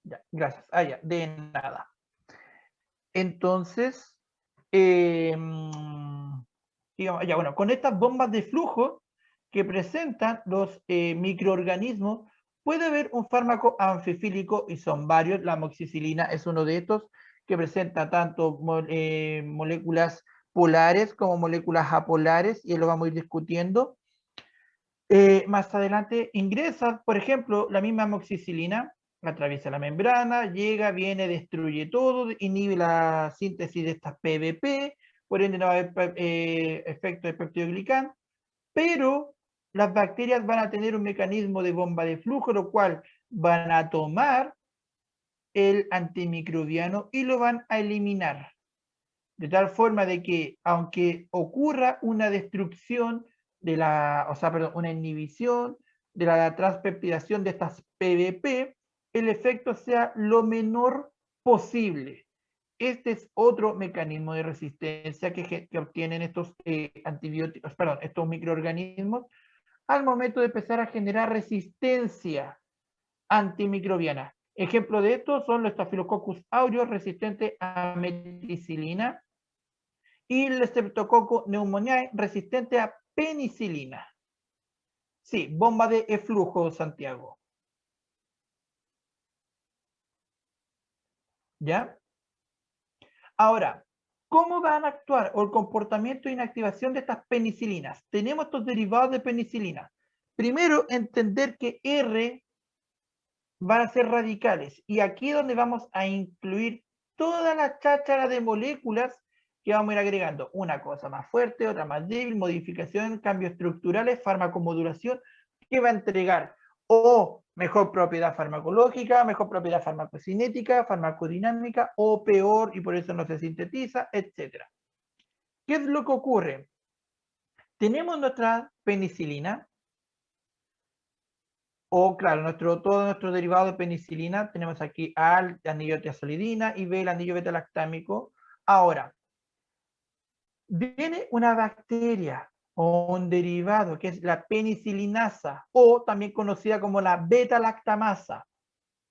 ya, gracias. Ya, de nada. Entonces, digamos, ya, bueno, con estas bombas de flujo que presentan los microorganismos, puede haber un fármaco anfifílico, y son varios. La amoxicilina es uno de estos, que presenta tanto moléculas polares como moléculas apolares, y lo vamos a ir discutiendo. Más adelante ingresa, por ejemplo, la misma amoxicilina, atraviesa la membrana, llega, viene, destruye todo, inhibe la síntesis de estas PVP, por ende no va a haber efecto de peptidoglicán, pero las bacterias van a tener un mecanismo de bomba de flujo, lo cual van a tomar el antimicrobiano y lo van a eliminar. De tal forma de que, aunque ocurra una destrucción de una inhibición de la transpeptidación de estas PVP, el efecto sea lo menor posible. Este es otro mecanismo de resistencia que obtienen estos antibióticos, perdón, estos microorganismos al momento de empezar a generar resistencia antimicrobiana. Ejemplo de esto son los Staphylococcus aureus resistentes a meticilina, y el Streptococcus pneumoniae resistente a penicilina. Sí, bomba de eflujo, Santiago. ¿Ya? Ahora, ¿cómo van a actuar o el comportamiento de inactivación de estas penicilinas? Tenemos estos derivados de penicilina. Primero, entender que R van a ser radicales, y aquí es donde vamos a incluir toda la cháchara de moléculas que vamos a ir agregando, una cosa más fuerte, otra más débil, modificación, cambios estructurales, farmacomodulación, que va a entregar o mejor propiedad farmacológica, mejor propiedad farmacocinética, farmacodinámica, o peor, y por eso no se sintetiza, etc. ¿Qué es lo que ocurre? Tenemos nuestra penicilina, o claro, todo nuestro derivado de penicilina. Tenemos aquí A, el anillo tiazolidina, y B, el anillo beta-lactámico. Ahora, viene una bacteria o un derivado que es la penicilinasa, o también conocida como la beta-lactamasa,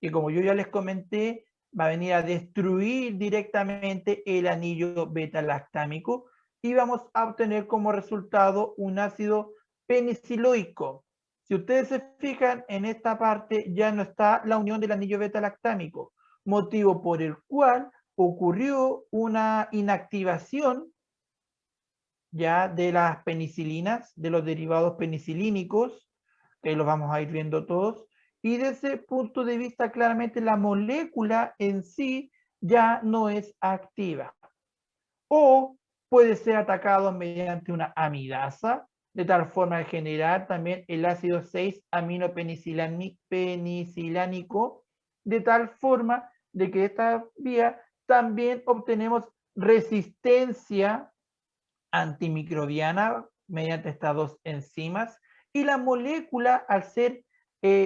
que como yo ya les comenté, va a venir a destruir directamente el anillo beta-lactámico y vamos a obtener como resultado un ácido peniciloico. Si ustedes se fijan, en esta parte ya no está la unión del anillo beta-lactámico, motivo por el cual ocurrió una inactivación ya de las penicilinas, de los derivados penicilínicos, que los vamos a ir viendo todos, y desde ese punto de vista claramente la molécula en sí ya no es activa. O puede ser atacado mediante una amidasa, de tal forma de generar también el ácido 6-aminopenicilánico, de tal forma de que esta vía también obtenemos resistencia antimicrobiana mediante estas dos enzimas, y la molécula, al ser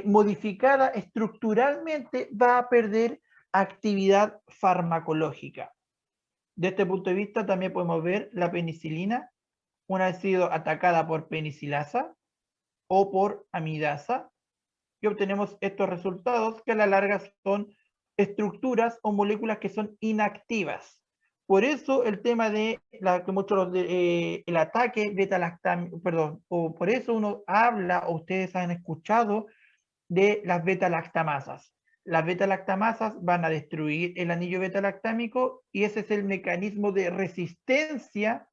modificada estructuralmente, va a perder actividad farmacológica. De este punto de vista también podemos ver la penicilina, una vez sido atacada por penicilasa o por amidasa, y obtenemos estos resultados que a la larga son estructuras o moléculas que son inactivas. Por eso el tema de el ataque beta-lactámico, perdón, o por eso uno habla, o ustedes han escuchado, de las beta-lactamasas. Las beta-lactamasas van a destruir el anillo beta-lactámico y ese es el mecanismo de resistencia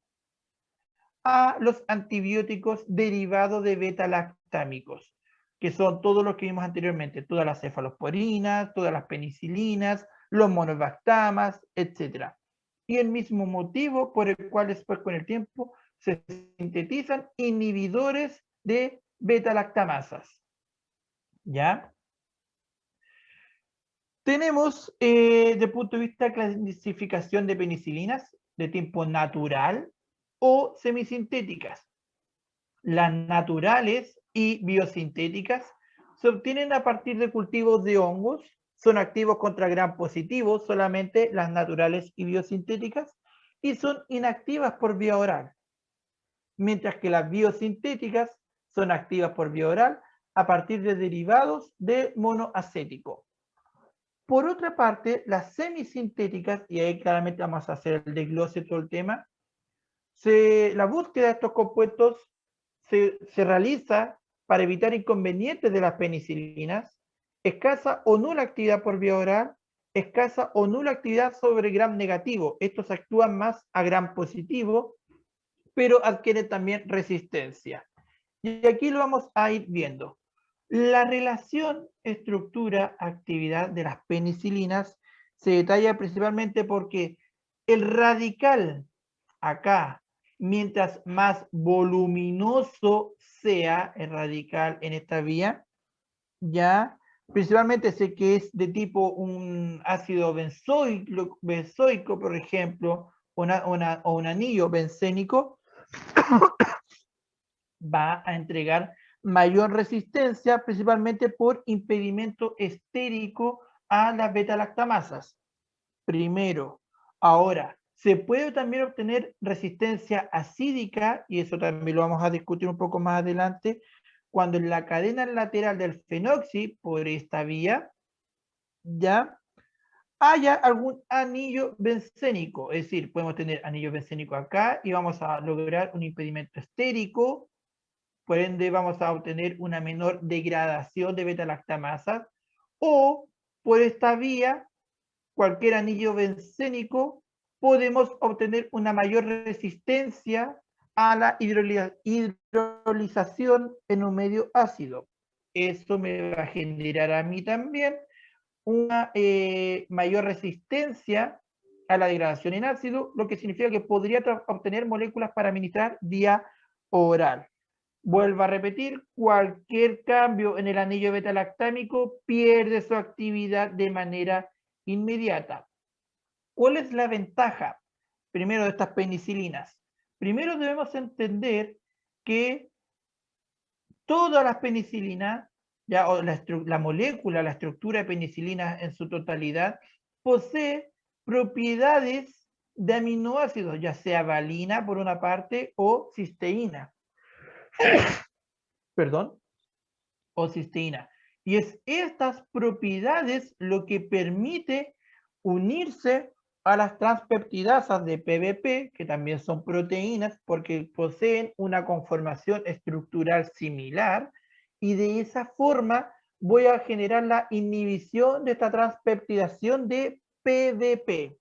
a los antibióticos derivados de beta-lactámicos, que son todos los que vimos anteriormente, todas las cefalosporinas, todas las penicilinas, los monovactamas, etc. Y el mismo motivo por el cual después con el tiempo se sintetizan inhibidores de beta-lactamasas. ¿Ya? Tenemos, de punto de vista de clasificación de penicilinas, de tipo natural o semisintéticas. Las naturales y biosintéticas se obtienen a partir de cultivos de hongos, son activos contra gram positivos solamente las naturales y biosintéticas, y son inactivas por vía oral, mientras que las biosintéticas son activas por vía oral a partir de derivados de monoacético. Por otra parte, las semisintéticas, y ahí claramente vamos a hacer el desglose de todo el tema, la búsqueda de estos compuestos se realiza para evitar inconvenientes de las penicilinas, escasa o nula actividad por vía oral, escasa o nula actividad sobre gram negativo. Estos actúan más a gram positivo, pero adquieren también resistencia. Y aquí lo vamos a ir viendo. La relación estructura-actividad de las penicilinas se detalla principalmente porque el radical acá, mientras más voluminoso sea el radical en esta vía, ya principalmente sé que es de tipo un ácido benzoico, por ejemplo, o un anillo bencénico, va a entregar mayor resistencia, principalmente por impedimento estérico a las beta-lactamasas. Primero. Ahora, se puede también obtener resistencia acídica, y eso también lo vamos a discutir un poco más adelante, cuando en la cadena lateral del fenoxi, por esta vía, ya haya algún anillo bencénico. Es decir, podemos tener anillo bencénico acá y vamos a lograr un impedimento estérico. Por ende, vamos a obtener una menor degradación de beta-lactamasas, o por esta vía, cualquier anillo bencénico, podemos obtener una mayor resistencia a la hidrolización en un medio ácido. Eso me va a generar a mí también una mayor resistencia a la degradación en ácido, lo que significa que podría obtener moléculas para administrar vía oral. Vuelvo a repetir, cualquier cambio en el anillo beta-lactámico pierde su actividad de manera inmediata. ¿Cuál es la ventaja, primero, de estas penicilinas? Primero debemos entender que todas las penicilinas, ya, o la molécula, la estructura de penicilina en su totalidad, posee propiedades de aminoácidos, ya sea valina por una parte o cisteína. Perdón, o cisteína. Y es estas propiedades lo que permite unirse a las transpeptidasas de PBP, que también son proteínas, porque poseen una conformación estructural similar, y de esa forma voy a generar la inhibición de esta transpeptidación de PBP.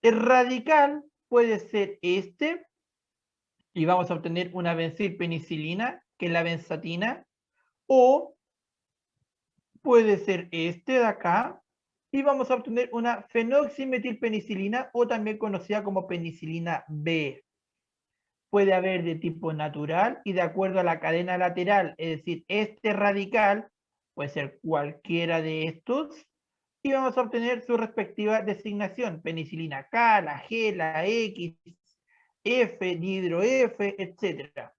El radical puede ser este, y vamos a obtener una benzilpenicilina, que es la benzatina, o puede ser este de acá, y vamos a obtener una fenoximetilpenicilina, o también conocida como penicilina B. Puede haber de tipo natural y de acuerdo a la cadena lateral, es decir, este radical puede ser cualquiera de estos, y vamos a obtener su respectiva designación, penicilina K, la G, la X, F, dihidro F, etc.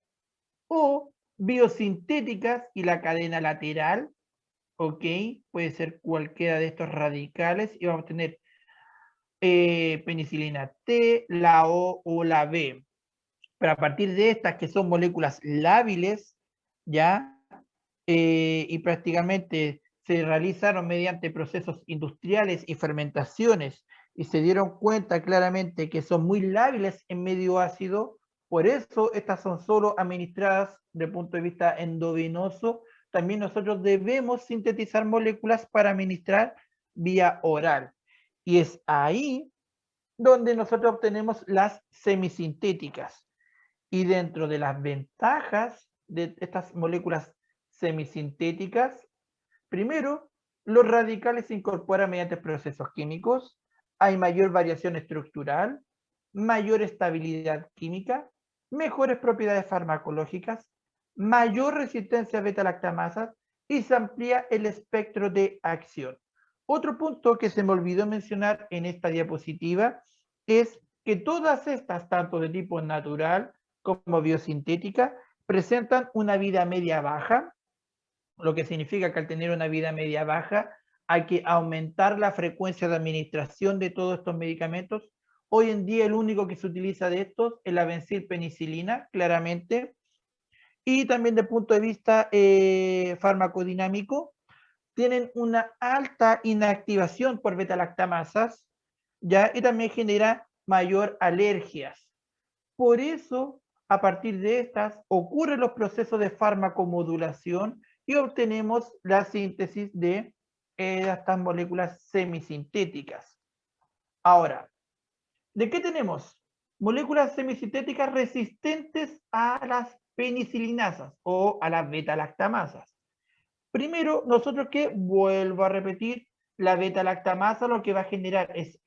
O biosintéticas y la cadena lateral, ok, puede ser cualquiera de estos radicales, y vamos a tener penicilina T, la O la B. Pero a partir de estas, que son moléculas lábiles, ¿ya? Y prácticamente se realizaron mediante procesos industriales y fermentaciones, y se dieron cuenta claramente que son muy lábiles en medio ácido. Por eso estas son solo administradas desde el punto de vista endovenoso. También nosotros debemos sintetizar moléculas para administrar vía oral. Y es ahí donde nosotros obtenemos las semisintéticas. Y dentro de las ventajas de estas moléculas semisintéticas, primero, los radicales se incorporan mediante procesos químicos, hay mayor variación estructural, mayor estabilidad química, mejores propiedades farmacológicas, mayor resistencia a beta-lactamasas, y se amplía el espectro de acción. Otro punto que se me olvidó mencionar en esta diapositiva es que todas estas, tanto de tipo natural como biosintética, presentan una vida media baja, lo que significa que al tener una vida media baja hay que aumentar la frecuencia de administración de todos estos medicamentos. Hoy en día el único que se utiliza de estos es la benzilpenicilina, claramente, y también desde el punto de vista farmacodinámico, tienen una alta inactivación por beta-lactamasas, ¿ya? Y también genera mayor alergias. Por eso, a partir de estas, ocurren los procesos de farmacomodulación y obtenemos la síntesis de estas moléculas semisintéticas. Ahora, ¿de qué tenemos? Moléculas semisintéticas resistentes a las penicilinasas o a las beta-lactamasas. Primero, nosotros que, vuelvo a repetir, la beta-lactamasa lo que va a generar es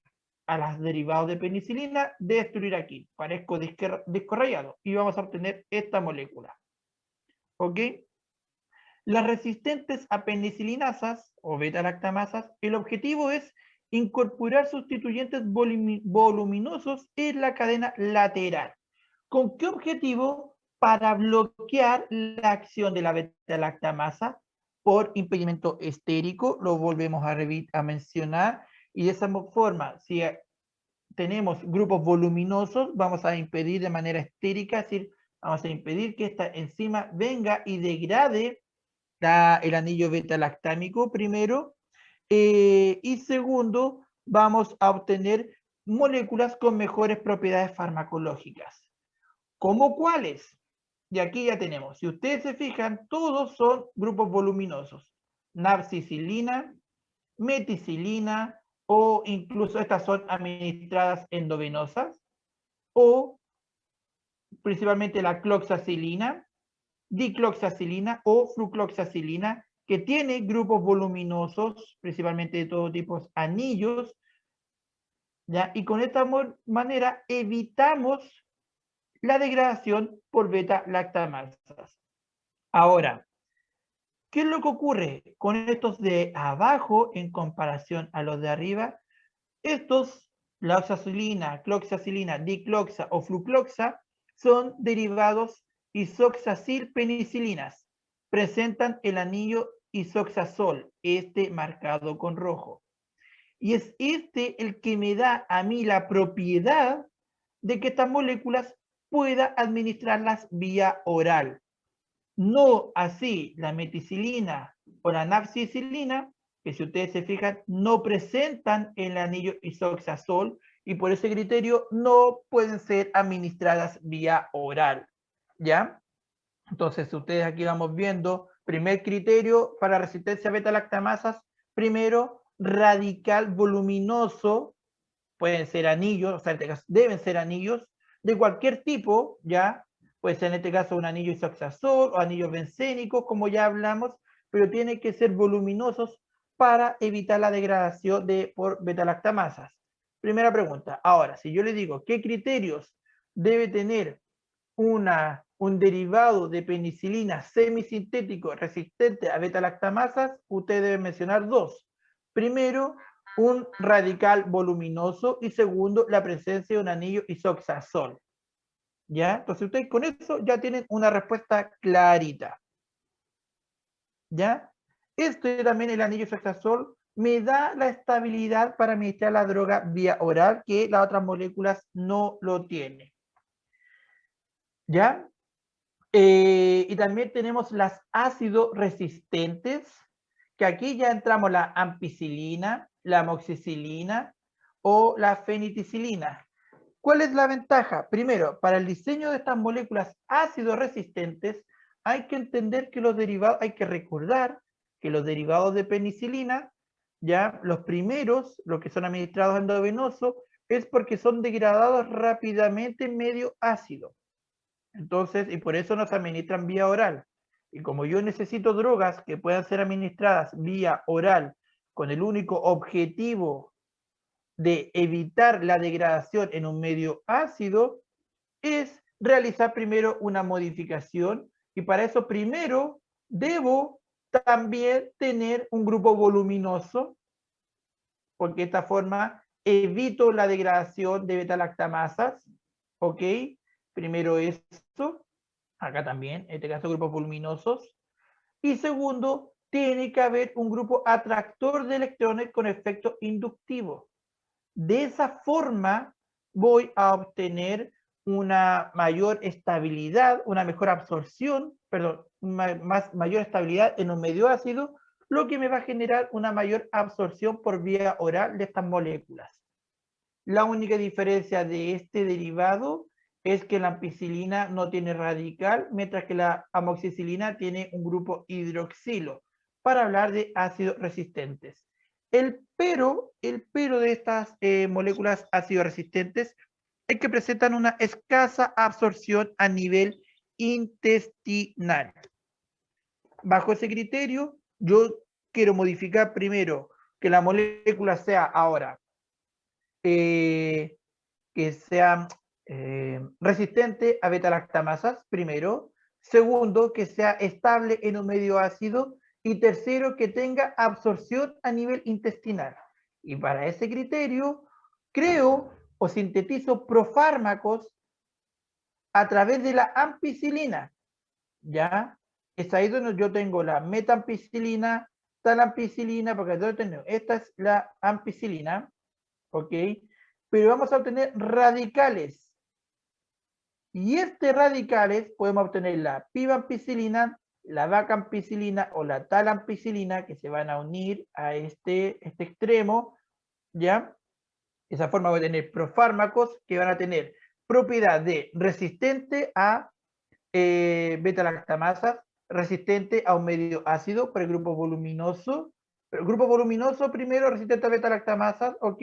a los derivados de penicilina destruir aquí. Parezco disco rayado y vamos a obtener esta molécula. ¿Ok? Las resistentes a penicilinasas o beta-lactamasas, el objetivo es incorporar sustituyentes voluminosos en la cadena lateral. ¿Con qué objetivo? Para bloquear la acción de la beta-lactamasa por impedimento estérico, lo volvemos a mencionar, y de esa forma, si tenemos grupos voluminosos, vamos a impedir de manera estérica, es decir, vamos a impedir que esta enzima venga y degrade el anillo beta-lactámico primero, y segundo, vamos a obtener moléculas con mejores propiedades farmacológicas. ¿Cómo cuáles? Y aquí ya tenemos, si ustedes se fijan, todos son grupos voluminosos. Nabcicilina, meticilina, o incluso estas son administradas endovenosas, o principalmente la cloxacilina, dicloxacilina o flucloxacilina, que tiene grupos voluminosos, principalmente de todo tipo, anillos, ¿ya? Y con esta manera evitamos la degradación por beta-lactamasas. Ahora, ¿qué es lo que ocurre con estos de abajo en comparación a los de arriba? Estos, la oxacilina, cloxacilina, dicloxa o flucloxa, son derivados isoxazilpenicilinas. Presentan el anillo isoxazol, este marcado con rojo. Y es este el que me da a mí la propiedad de que estas moléculas pueda administrarlas vía oral. No así la meticilina o la nabcicilina, que si ustedes se fijan, no presentan el anillo isoxazol y por ese criterio no pueden ser administradas vía oral, ¿ya? Entonces, ustedes aquí vamos viendo, primer criterio para resistencia a beta-lactamasas, primero, radical voluminoso, pueden ser anillos, o sea, en este caso deben ser anillos de cualquier tipo, ¿ya? Puede ser en este caso un anillo isoxazol o anillos bencénicos, como ya hablamos, pero tienen que ser voluminosos para evitar la degradación por beta-lactamasas. Primera pregunta. Ahora, si yo le digo, ¿qué criterios debe tener un derivado de penicilina semisintético resistente a beta-lactamasas? Usted debe mencionar dos. Primero, un radical voluminoso y segundo, la presencia de un anillo isoxazol. ¿Ya? Entonces ustedes con eso ya tienen una respuesta clarita. ¿Ya? Este también, el anillo isoxazol, me da la estabilidad para administrar la droga vía oral, que las otras moléculas no lo tienen. ¿Ya? Y también tenemos las ácido resistentes, que aquí ya entramos la ampicilina, la amoxicilina o la feniticilina. ¿Cuál es la ventaja? Primero, para el diseño de estas moléculas ácido resistentes, hay que entender que los derivados, hay que recordar que los derivados de penicilina, ya los primeros, los que son administrados endovenoso, es porque son degradados rápidamente en medio ácido. Entonces, y por eso nos administran vía oral. Y como yo necesito drogas que puedan ser administradas vía oral con el único objetivo de evitar la degradación en un medio ácido, es realizar primero una modificación y para eso primero debo también tener un grupo voluminoso, porque de esta forma evito la degradación de beta-lactamasas, ¿ok? Primero esto, acá también, en este caso grupos voluminosos. Y segundo, tiene que haber un grupo atractor de electrones con efecto inductivo. De esa forma voy a obtener una mayor estabilidad, una mejor absorción, perdón, mayor estabilidad en un medio ácido, lo que me va a generar una mayor absorción por vía oral de estas moléculas. La única diferencia de este derivado es que la ampicilina no tiene radical, mientras que la amoxicilina tiene un grupo hidroxilo, para hablar de ácidos resistentes. El pero de estas moléculas ácido resistentes es que presentan una escasa absorción a nivel intestinal. Bajo ese criterio, yo quiero modificar primero que la molécula sea ahora que sea resistente a beta-lactamasas, primero. Segundo, que sea estable en un medio ácido. Y tercero, que tenga absorción a nivel intestinal. Y para ese criterio, creo o sintetizo profármacos a través de la ampicilina. ¿Ya? Es ahí donde yo tengo la metampicilina, talampicilina, porque yo tengo, esta es la ampicilina, ¿ok? Pero vamos a obtener radicales. Y radicales podemos obtener la pivampicilina, la vacampicilina o la talampicilina, que se van a unir a este extremo, ¿ya? De esa forma voy a tener profármacos que van a tener propiedad de resistente a beta-lactamasas, resistente a un medio ácido por el grupo voluminoso. Pero el grupo voluminoso primero resistente a beta-lactamasas, ¿ok?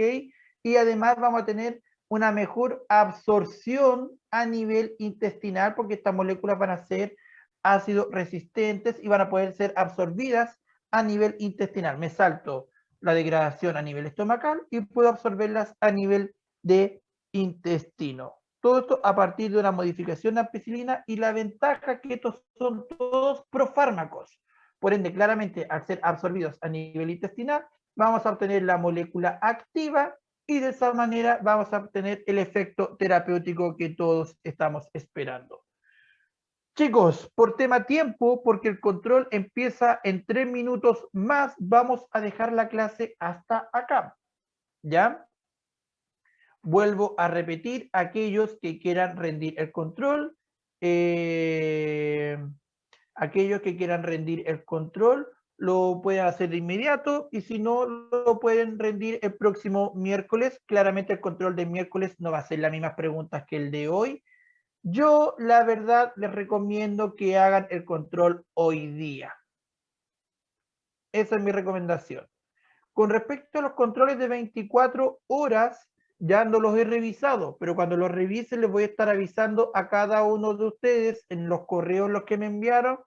Y además vamos a tener una mejor absorción a nivel intestinal porque estas moléculas van a ser ácidos resistentes y van a poder ser absorbidas a nivel intestinal. Me salto la degradación a nivel estomacal y puedo absorberlas a nivel de intestino. Todo esto a partir de una modificación de ampicilina y la ventaja que estos son todos profármacos. Por ende, claramente, al ser absorbidos a nivel intestinal, vamos a obtener la molécula activa y de esa manera vamos a obtener el efecto terapéutico que todos estamos esperando. Chicos, por tema tiempo, porque el control empieza en 3 minutos más, vamos a dejar la clase hasta acá. ¿Ya? Vuelvo a repetir, aquellos que quieran rendir el control, aquellos que quieran rendir el control, lo pueden hacer de inmediato y si no, lo pueden rendir el próximo miércoles. Claramente el control del miércoles no va a ser las mismas preguntas que el de hoy. Yo, la verdad, les recomiendo que hagan el control hoy día. Esa es mi recomendación. Con respecto a los controles de 24 horas, ya no los he revisado, pero cuando los revise les voy a estar avisando a cada uno de ustedes en los correos los que me enviaron,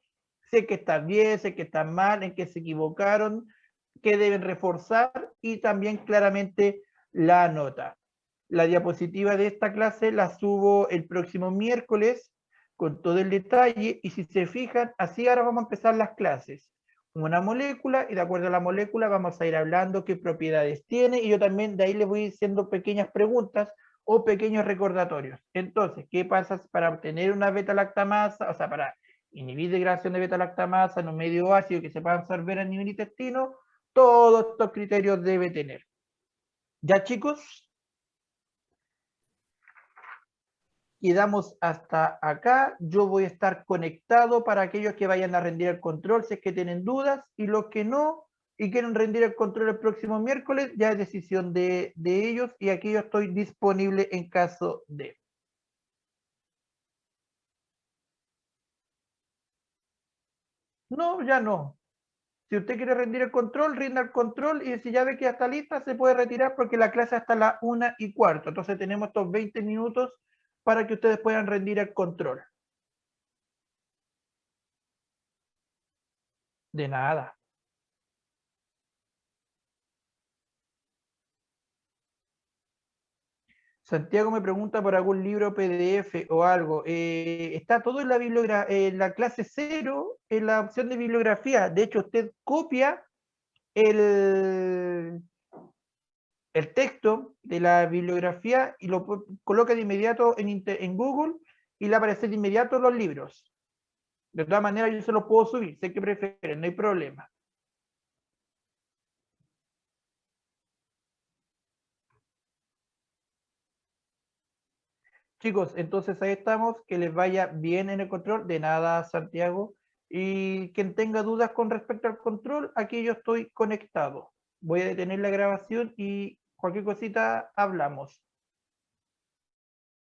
sé que están bien, sé que están mal, en que se equivocaron, que deben reforzar y también claramente la nota. La diapositiva de esta clase la subo el próximo miércoles con todo el detalle y si se fijan, así ahora vamos a empezar las clases. Una molécula y de acuerdo a la molécula vamos a ir hablando qué propiedades tiene y yo también de ahí les voy haciendo pequeñas preguntas o pequeños recordatorios. Entonces, ¿qué pasa para obtener una beta-lactamasa? O sea, para inhibir degradación de beta-lactamasa en un medio ácido que se pueda absorber a nivel intestino, todos estos criterios debe tener. ¿Ya, chicos? Quedamos hasta acá. Yo voy a estar conectado para aquellos que vayan a rendir el control si es que tienen dudas y los que no y quieren rendir el control el próximo miércoles, ya es decisión de ellos y aquí yo estoy disponible en caso de. No, ya no. Si usted quiere rendir el control, rinda el control y si ya ve que ya está lista, se puede retirar porque la clase hasta las 1:15. Entonces tenemos estos 20 minutos para que ustedes puedan rendir el control. De nada. Santiago me pregunta por algún libro PDF o algo. Está todo en la clase 0, en la opción de bibliografía. De hecho, usted copia el texto de la bibliografía y lo coloca de inmediato en Google y le aparecen de inmediato los libros. De todas maneras, yo se los puedo subir. Sé que prefieren, no hay problema. Chicos, entonces ahí estamos, que les vaya bien en el control, de nada Santiago, y quien tenga dudas con respecto al control, aquí yo estoy conectado. Voy a detener la grabación y cualquier cosita hablamos.